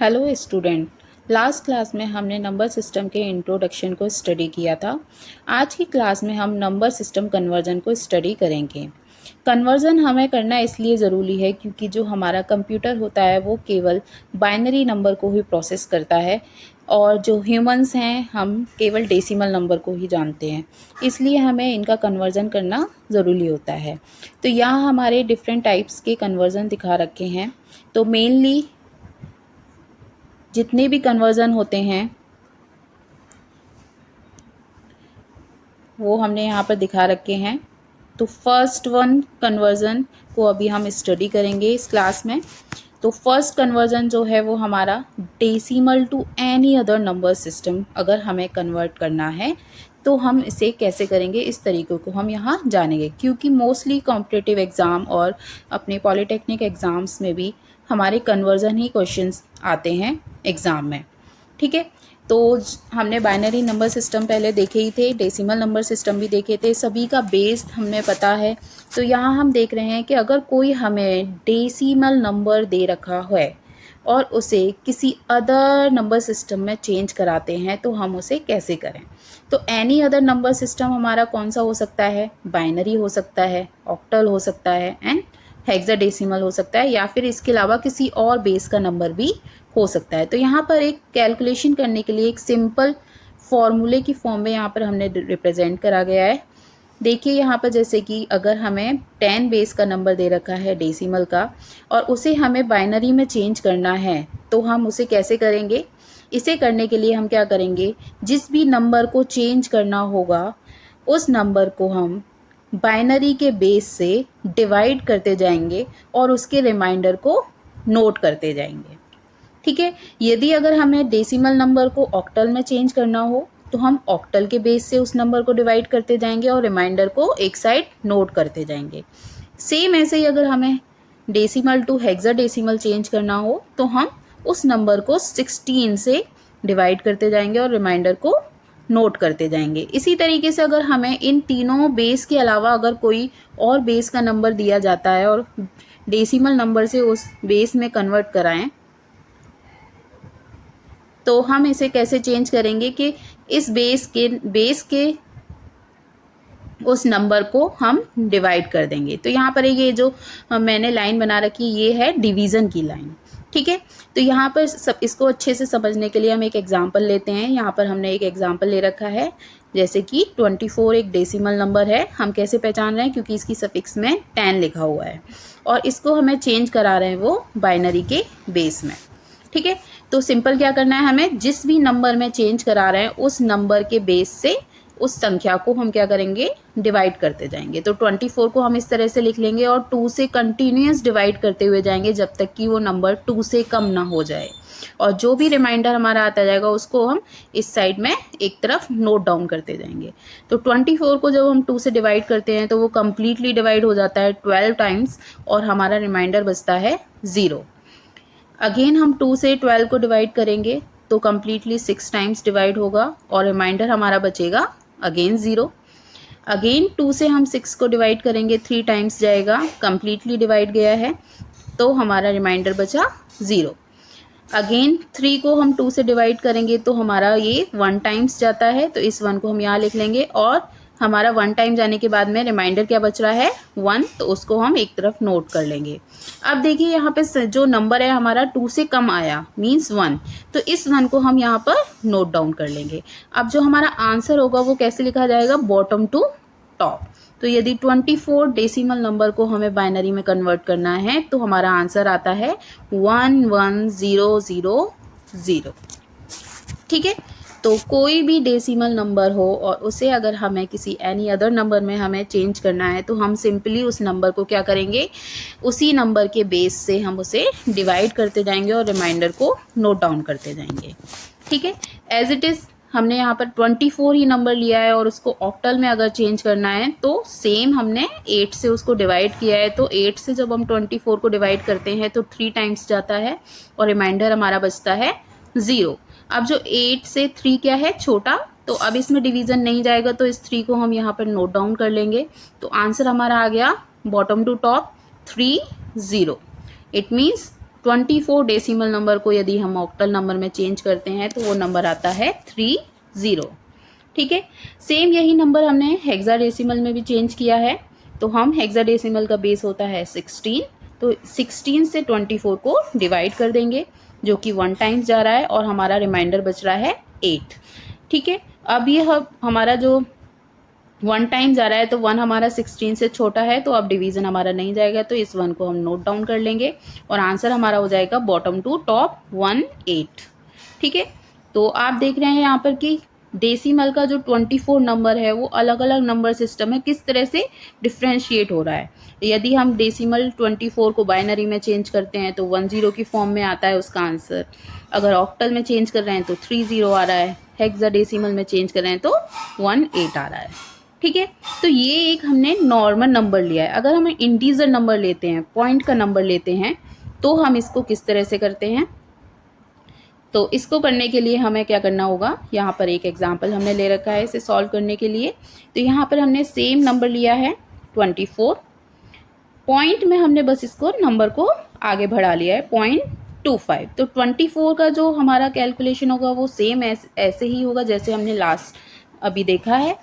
Hello student. Last class में हमने number system के इंट्रोडक्शन को स्टडी किया था। आज की क्लास में हम नंबर सिस्टम कन्वर्जन को स्टडी करेंगे। कन्वर्जन हमें करना इसलिए ज़रूरी है क्योंकि जो हमारा कंप्यूटर होता है वो केवल बाइनरी नंबर को ही प्रोसेस करता है और जो ह्यूमंस हैं हम केवल डेसिमल नंबर को ही जानते हैं, इसलिए हमें इनका कन्वर्जन करना ज़रूरी होता है। तो यहाँ हमारे डिफरेंट टाइप्स के कन्वर्जन दिखा रखे हैं। तो मेनली जितने भी कन्वर्ज़न होते हैं वो हमने यहाँ पर दिखा रखे हैं। तो फर्स्ट वन कन्वर्ज़न को अभी हम स्टडी करेंगे इस क्लास में। तो फर्स्ट कन्वर्ज़न जो है वो हमारा decimal to any other number system अगर हमें कन्वर्ट करना है तो हम इसे कैसे करेंगे, इस तरीक़े को हम यहाँ जानेंगे। क्योंकि मोस्टली कॉम्पिटिटिव एग्ज़ाम और अपने पॉलिटेक्निक एग्ज़ाम्स में भी हमारे कन्वर्ज़न ही क्वेश्चंस आते हैं एग्ज़ाम में। ठीक है, तो हमने बाइनरी नंबर सिस्टम पहले देखे ही थे, डेसिमल नंबर सिस्टम भी देखे थे, सभी का बेस हमें पता है। तो यहाँ हम देख रहे हैं कि अगर कोई हमें डेसिमल नंबर दे रखा है और उसे किसी अदर नंबर सिस्टम में चेंज कराते हैं तो हम उसे कैसे करें। तो एनी अदर नंबर सिस्टम हमारा कौन सा हो सकता है, बाइनरी हो सकता है, ऑक्टल हो सकता है एंड हेक्साडेसिमल हो सकता है, या फिर इसके अलावा किसी और बेस का नंबर भी हो सकता है। तो यहाँ पर एक कैलकुलेशन करने के लिए एक सिंपल फॉर्मूले की फॉर्म में यहाँ पर हमने रिप्रेजेंट करा गया है। देखिए यहाँ पर जैसे कि अगर हमें 10 बेस का नंबर दे रखा है डेसिमल का और उसे हमें बाइनरी में चेंज करना है तो हम उसे कैसे करेंगे। इसे करने के लिए हम क्या करेंगे, जिस भी नंबर को चेंज करना होगा उस नंबर को हम बाइनरी के बेस से डिवाइड करते जाएंगे और उसके रिमाइंडर को नोट करते जाएंगे। ठीक है, यदि अगर हमें डेसिमल नंबर को ऑक्टल में चेंज करना हो तो हम ऑक्टल के बेस से उस नंबर को डिवाइड करते जाएंगे और रिमाइंडर को एक साइड नोट करते जाएंगे। सेम ऐसे ही अगर हमें डेसिमल टू हेक्साडेसिमल चेंज करना हो तो हम उस नंबर को 16 से डिवाइड करते जाएंगे और रिमाइंडर को नोट करते जाएंगे। इसी तरीके से अगर हमें इन तीनों बेस के अलावा अगर कोई और बेस का नंबर दिया जाता है और डेसिमल नंबर से उस बेस में कन्वर्ट कराएं तो हम इसे कैसे चेंज करेंगे कि इस बेस के उस नंबर को हम डिवाइड कर देंगे। तो यहाँ पर ये जो मैंने लाइन बना रखी ये है डिवीज़न की लाइन। ठीक है, तो यहाँ पर सब इसको अच्छे से समझने के लिए हम एक एग्जांपल लेते हैं। यहाँ पर हमने एक एग्जांपल ले रखा है, जैसे कि 24 एक डेसिमल नंबर है। हम कैसे पहचान रहे हैं, क्योंकि इसकी सफिक्स में 10 लिखा हुआ है और इसको हमें चेंज करा रहे हैं वो बाइनरी के बेस में। ठीक है, तो सिंपल क्या करना है, हमें जिस भी नंबर में चेंज करा रहे हैं उस नंबर के बेस से उस संख्या को हम क्या करेंगे, डिवाइड करते जाएंगे। तो 24 को हम इस तरह से लिख लेंगे और 2 से कंटिन्यूस डिवाइड करते हुए जाएंगे जब तक कि वो नंबर 2 से कम ना हो जाए। और जो भी रिमाइंडर हमारा आता जाएगा उसको हम इस साइड में एक तरफ नोट डाउन करते जाएंगे। तो 24 को जब हम 2 से डिवाइड करते हैं तो वो कम्प्लीटली डिवाइड हो जाता है 12 टाइम्स और हमारा रिमाइंडर बचता है 0। अगेन हम 2 से 12 को डिवाइड करेंगे तो कम्प्लीटली 6 टाइम्स डिवाइड होगा और रिमाइंडर हमारा बचेगा अगेन 0। अगेन 2 से हम 6 को डिवाइड करेंगे, 3 टाइम्स जाएगा, कम्प्लीटली डिवाइड गया है तो हमारा रिमाइंडर बचा 0। अगेन 3 को हम 2 से डिवाइड करेंगे तो हमारा ये 1 टाइम्स जाता है, तो इस 1 को हम यहाँ लिख लेंगे और हमारा 1 टाइम जाने के बाद में रिमाइंडर क्या बच रहा है 1, तो उसको हम एक तरफ नोट कर लेंगे। अब देखिए यहाँ पे जो नंबर है हमारा 2 से कम आया मीन्स 1, तो इस 1 को हम यहाँ पर नोट डाउन कर लेंगे। अब जो हमारा आंसर होगा वो कैसे लिखा जाएगा, बॉटम टू टॉप। तो यदि 24 डेसिमल नंबर को हमें बाइनरी में कन्वर्ट करना है तो हमारा आंसर आता है 11000। ठीक है, तो कोई भी डेसिमल नंबर हो और उसे अगर हमें किसी एनी अदर नंबर में हमें चेंज करना है तो हम सिंपली उस नंबर को क्या करेंगे, उसी नंबर के बेस से हम उसे डिवाइड करते जाएंगे और रिमाइंडर को नोट डाउन करते जाएंगे। ठीक है, एज इट इज़ हमने यहाँ पर 24 ही नंबर लिया है और उसको ऑक्टल में अगर चेंज करना है तो सेम हमने 8 से उसको डिवाइड किया है। तो 8 से जब हम 24 को डिवाइड करते हैं तो 3 टाइम्स जाता है और रिमाइंडर हमारा बचता है 0। अब जो 8 से 3 क्या है, छोटा, तो अब इसमें डिवीज़न नहीं जाएगा तो इस 3 को हम यहाँ पर नोट डाउन कर लेंगे। तो आंसर हमारा आ गया bottom to top 30। It means 24 decimal number को यदि हम ऑक्टल नंबर में चेंज करते हैं तो वो नंबर आता है 30। ठीक है, सेम यही नंबर हमने हेक्साडेसिमल में भी चेंज किया है। तो हम हेक्साडेसिमल का बेस होता है 16, तो 16 से 24 को डिवाइड कर देंगे, जो कि 1 टाइम्स जा रहा है और हमारा रिमाइंडर बच रहा है 8। ठीक है, अब ये हमारा जो 1 टाइम जा रहा है तो 1 हमारा 16 से छोटा है, तो अब डिवीजन हमारा नहीं जाएगा, तो इस 1 को हम नोट डाउन कर लेंगे और आंसर हमारा हो जाएगा बॉटम टू टॉप 18। ठीक है, तो आप देख रहे हैं यहाँ पर कि डेसिमल का जो 24 नंबर है वो अलग अलग नंबर सिस्टम है, किस तरह से डिफ्रेंशिएट हो रहा है। यदि हम डेसिमल 24 को बाइनरी में चेंज करते हैं तो 10 की फॉर्म में आता है उसका आंसर, अगर ऑक्टल में चेंज कर रहे हैं तो 30 आ रहा है, हेक्साडेसिमल में चेंज कर रहे हैं तो 18 आ रहा है। ठीक है, तो ये एक हमने नॉर्मल नंबर लिया है। अगर हम इंटीजर नंबर लेते हैं, पॉइंट का नंबर लेते हैं, तो हम इसको किस तरह से करते हैं। तो इसको करने के लिए हमें क्या करना होगा, यहाँ पर एक एग्जांपल हमने ले रखा है इसे सॉल्व करने के लिए। तो यहाँ पर हमने सेम नंबर लिया है 24, पॉइंट में हमने बस इसको नंबर को आगे बढ़ा लिया है 0.25। तो 24 का जो हमारा कैलकुलेशन होगा वो सेम ऐसे ही होगा जैसे हमने लास्ट अभी देखा है,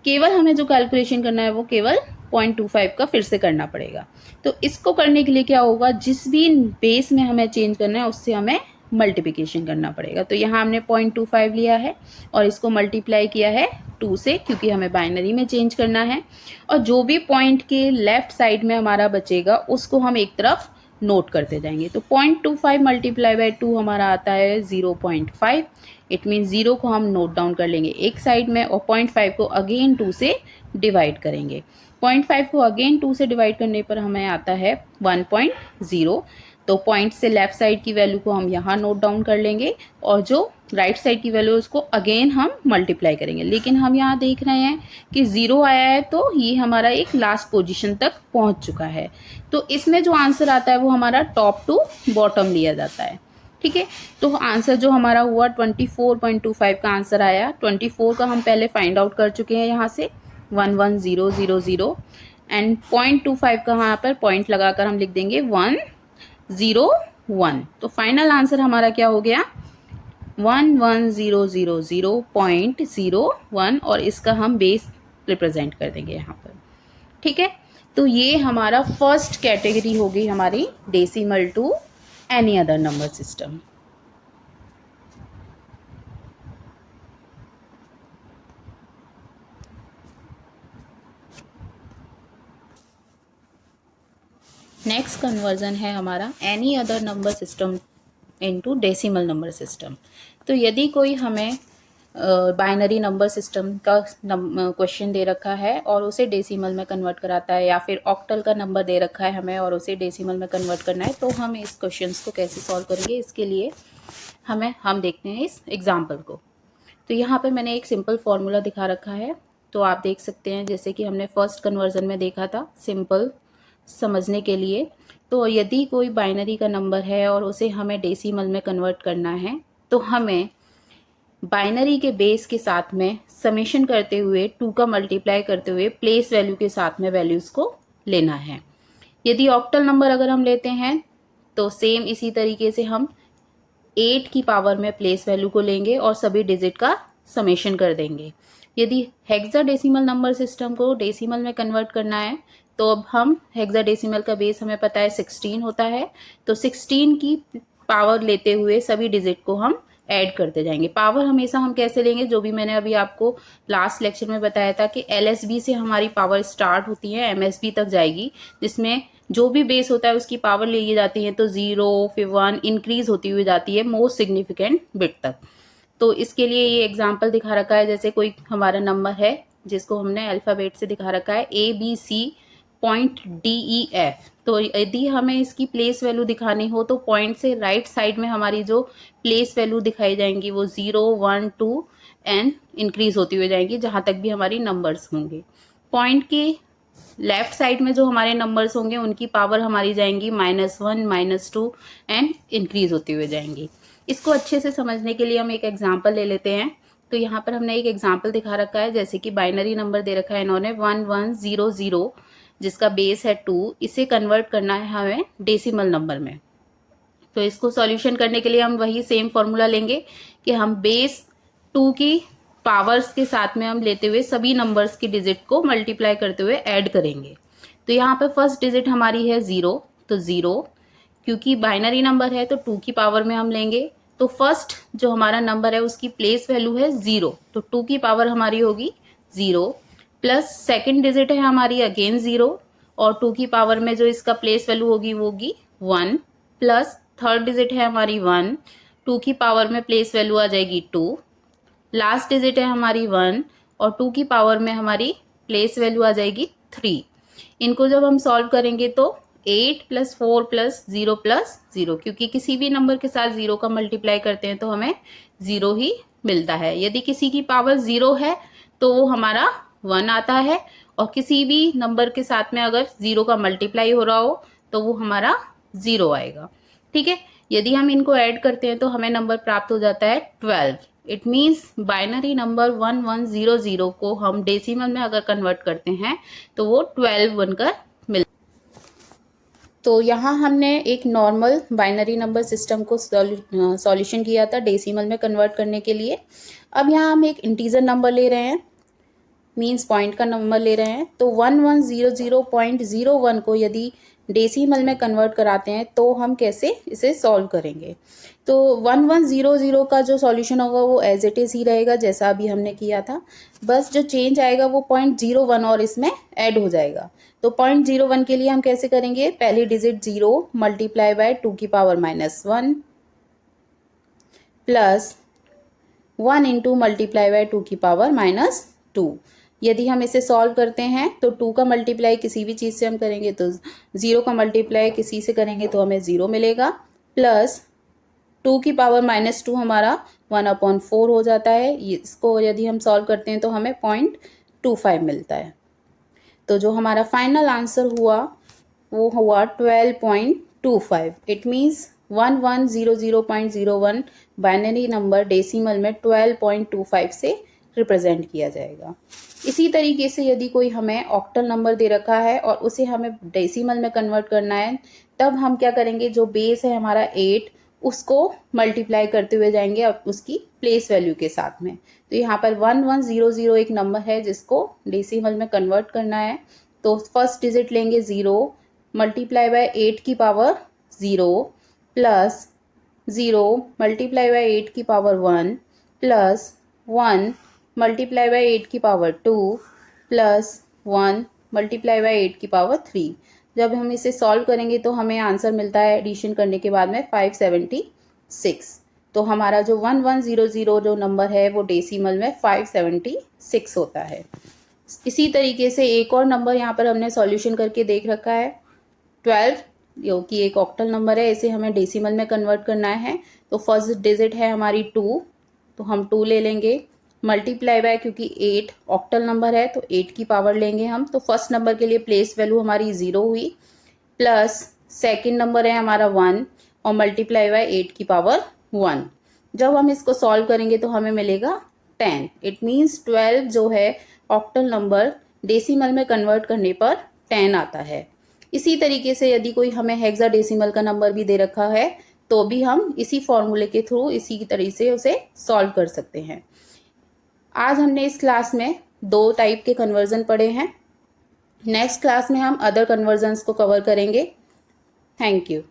केवल हमें जो कैलकुलेशन करना है वो केवल 0.25 का फिर से करना पड़ेगा। तो इसको करने के लिए क्या होगा, जिस भी बेस में हमें चेंज करना है उससे हमें मल्टीप्लिकेशन करना पड़ेगा। तो यहाँ हमने 0.25 लिया है और इसको मल्टीप्लाई किया है 2 से, क्योंकि हमें बाइनरी में चेंज करना है। और जो भी पॉइंट के लेफ्ट साइड में हमारा बचेगा उसको हम एक तरफ नोट करते जाएंगे। तो 0.25 मल्टीप्लाई बाय 2 हमारा आता है 0.5। इट मीन 0 को हम नोट डाउन कर लेंगे एक साइड में और 0.5 को अगेन 2 से डिवाइड करेंगे। 0.5 को अगेन 2 से डिवाइड करने पर हमें आता है 1.0। तो पॉइंट से लेफ्ट साइड की वैल्यू को हम यहाँ नोट डाउन कर लेंगे और जो राइट साइड की वैल्यू उसको अगेन हम मल्टीप्लाई करेंगे। लेकिन हम यहाँ देख रहे हैं कि 0 आया है तो ये हमारा एक लास्ट पोजीशन तक पहुँच चुका है। तो इसमें जो आंसर आता है वो हमारा टॉप टू बॉटम लिया जाता है। ठीक है, तो आंसर जो हमारा हुआ 24.25 का आंसर आया। 24 का हम पहले फाइंड आउट कर चुके हैं यहाँ से 11000 एंड 0.25 का यहाँ पर पॉइंट लगाकर हम लिख देंगे 101। तो फाइनल आंसर हमारा क्या हो गया 11000.01 और इसका हम बेस रिप्रेजेंट कर देंगे यहाँ पर। ठीक है, तो ये हमारा फर्स्ट कैटेगरी होगी हमारी decimal to any other number system. Next conversion है हमारा any other number system into decimal number system. तो यदि कोई हमें बाइनरी नंबर सिस्टम का क्वेश्चन दे रखा है और उसे डेसिमल में कन्वर्ट कराता है, या फिर ऑक्टल का नंबर दे रखा है हमें और उसे डेसिमल में कन्वर्ट करना है, तो हम इस क्वेश्चन को कैसे सॉल्व करेंगे, इसके लिए हम देखते हैं इस एग्जाम्पल को। तो यहाँ पर मैंने एक सिंपल फॉर्मूला दिखा रखा है, तो आप देख सकते हैं जैसे कि हमने फर्स्ट कन्वर्जन में देखा था सिंपल समझने के लिए। तो यदि कोई बाइनरी का नंबर है और उसे हमें डेसिमल में कन्वर्ट करना है तो हमें बाइनरी के बेस के साथ में समेशन करते हुए 2 का मल्टीप्लाई करते हुए प्लेस वैल्यू के साथ में वैल्यूज़ को लेना है। यदि ऑक्टल नंबर अगर हम लेते हैं तो सेम इसी तरीके से हम 8 की पावर में प्लेस वैल्यू को लेंगे और सभी डिजिट का समेशन कर देंगे। यदि हेक्साडेसिमल नंबर सिस्टम को डेसिमल में कन्वर्ट करना है तो अब हम हेक्साडेसिमल का बेस हमें पता है 16 होता है, तो 16 की पावर लेते हुए सभी डिजिट को हम ऐड करते जाएंगे। पावर हमेशा हम कैसे लेंगे, जो भी मैंने अभी आपको लास्ट लेक्चर में बताया था कि LSB से हमारी पावर स्टार्ट होती है, MSB तक जाएगी, जिसमें जो भी बेस होता है उसकी पावर ली जाती है, तो 0 फिर 1 इंक्रीज होती हुई जाती है मोस्ट सिग्निफिकेंट बिट तक। तो इसके लिए ये एग्जाम्पल दिखा रखा है, जैसे कोई हमारा नंबर है जिसको हमने अल्फ़ाबेट से दिखा रखा है ABC.DEF। तो यदि हमें इसकी प्लेस वैल्यू दिखानी हो तो पॉइंट से राइट साइड में हमारी जो प्लेस वैल्यू दिखाई जाएंगी वो 0 1 2 एंड इंक्रीज होती हुई जाएंगी जहां तक भी हमारी नंबर्स होंगे। पॉइंट के लेफ्ट साइड में जो हमारे नंबर्स होंगे उनकी पावर हमारी जाएंगी -1 -2 एंड इंक्रीज होती हुई जाएंगी। इसको अच्छे से समझने के लिए हम एक एग्जाम्पल ले लेते हैं। तो यहाँ पर हमने एक एग्जाम्पल दिखा रखा है, जैसे कि बाइनरी नंबर दे रखा है इन्होंने 1100 जिसका बेस है 2, इसे कन्वर्ट करना है हमें डेसिमल नंबर में। तो इसको सॉल्यूशन करने के लिए हम वही सेम फॉर्मूला लेंगे कि हम बेस 2 की पावर्स के साथ में हम लेते हुए सभी नंबर्स की डिजिट को मल्टीप्लाई करते हुए ऐड करेंगे। तो यहाँ पे फर्स्ट डिजिट हमारी है 0, तो 0, क्योंकि बाइनरी नंबर है तो 2 की पावर में हम लेंगे, तो फर्स्ट जो हमारा नंबर है उसकी प्लेस वैल्यू है 0, तो 2 की पावर हमारी होगी 0, प्लस सेकेंड डिजिट है हमारी अगेन 0, और 2 की पावर में जो इसका प्लेस वैल्यू होगी वो होगी 1, प्लस थर्ड डिजिट है हमारी 1, 2 की पावर में प्लेस वैल्यू आ जाएगी 2, लास्ट डिजिट है हमारी 1, और 2 की पावर में हमारी प्लेस वैल्यू आ जाएगी 3। इनको जब हम सॉल्व करेंगे तो 8 + 4 + 0 + 0, क्योंकि किसी भी नंबर के साथ 0 का मल्टीप्लाई करते हैं तो हमें 0 ही मिलता है। यदि किसी की पावर 0 है तो वो हमारा 1 आता है, और किसी भी नंबर के साथ में अगर 0 का मल्टीप्लाई हो रहा हो तो वो हमारा 0 आएगा। ठीक है, यदि हम इनको ऐड करते हैं तो हमें नंबर प्राप्त हो जाता है 12। इट मीन्स बाइनरी नंबर 1100 को हम डेसिमल में अगर कन्वर्ट करते हैं तो वो 12 बनकर मिलता है। तो यहाँ हमने एक नॉर्मल बाइनरी नंबर सिस्टम को सॉल्यूशन किया था डेसिमल में कन्वर्ट करने के लिए। अब यहाँ हम एक इंटीजर नंबर ले रहे हैं, मीन्स पॉइंट का नंबर ले रहे हैं। तो 1100.01 को यदि डेसिमल में कन्वर्ट कराते हैं तो हम कैसे इसे सॉल्व करेंगे। तो 1100 का जो सॉल्यूशन होगा वो एज इट इज़ ही रहेगा जैसा अभी हमने किया था, बस जो चेंज आएगा वो 0.01 और इसमें ऐड हो जाएगा। तो 0.01 के लिए हम कैसे करेंगे, पहली डिजिट 0 मल्टीप्लाई बाय 2 की power -1 plus 1 into multiply by 2 की पावर -2। यदि हम इसे सॉल्व करते हैं तो 2 का मल्टीप्लाई किसी भी चीज़ से हम करेंगे तो 0 का मल्टीप्लाई किसी से करेंगे तो हमें 0 मिलेगा, प्लस 2 की पावर -2 हमारा 1/4 हो जाता है। इसको यदि हम सॉल्व करते हैं तो हमें 0.25 मिलता है। तो जो हमारा फाइनल आंसर हुआ वो हुआ 12.25। It means 1100.01 binary number decimal में 12.25 से रिप्रेजेंट किया जाएगा। इसी तरीके से यदि कोई हमें ऑक्टल नंबर दे रखा है और उसे हमें डेसिमल में कन्वर्ट करना है, तब हम क्या करेंगे, जो बेस है हमारा 8 उसको मल्टीप्लाई करते हुए जाएंगे अब उसकी प्लेस वैल्यू के साथ में। तो यहाँ पर 1100 एक नंबर है जिसको डेसिमल में कन्वर्ट करना है। तो फर्स्ट डिजिट लेंगे 0 मल्टीप्लाई बाय 8 की पावर 0 प्लस 0 मल्टीप्लाई बाय 8 की पावर 1 प्लस 1 मल्टीप्लाई बाय 8 की पावर 2 प्लस 1 मल्टीप्लाई बाय 8 की पावर 3। जब हम इसे सॉल्व करेंगे तो हमें आंसर मिलता है एडिशन करने के बाद में 576। तो हमारा जो 1100 जो नंबर है वो डेसिमल में 576 होता है। इसी तरीके से एक और नंबर यहाँ पर हमने सॉल्यूशन करके देख रखा है 12, जो कि एक ऑक्टल नंबर है, इसे हमें डेसिमल में कन्वर्ट करना है। तो फर्स्ट डिजिट है हमारी 2, तो हम 2 ले लेंगे, मल्टीप्लाई बाय क्योंकि 8 ऑक्टल नंबर है तो 8 की पावर लेंगे हम, तो फर्स्ट नंबर के लिए प्लेस वैल्यू हमारी 0 हुई, प्लस सेकंड नंबर है हमारा 1 और मल्टीप्लाई बाय 8 की पावर 1। जब हम इसको सॉल्व करेंगे तो हमें मिलेगा 10। इट मीन्स 12 जो है ऑक्टल नंबर डेसिमल में कन्वर्ट करने पर 10 आता है। इसी तरीके से यदि कोई हमें हेक्साडेसिमल का नंबर भी दे रखा है तो भी हम इसी फॉर्मूले के थ्रू इसी तरीके से उसे सॉल्व कर सकते हैं। आज हमने इस क्लास में 2 टाइप के कन्वर्जन पढ़े हैं। नेक्स्ट क्लास में हम अदर कन्वर्जन्स को कवर करेंगे। Thank you.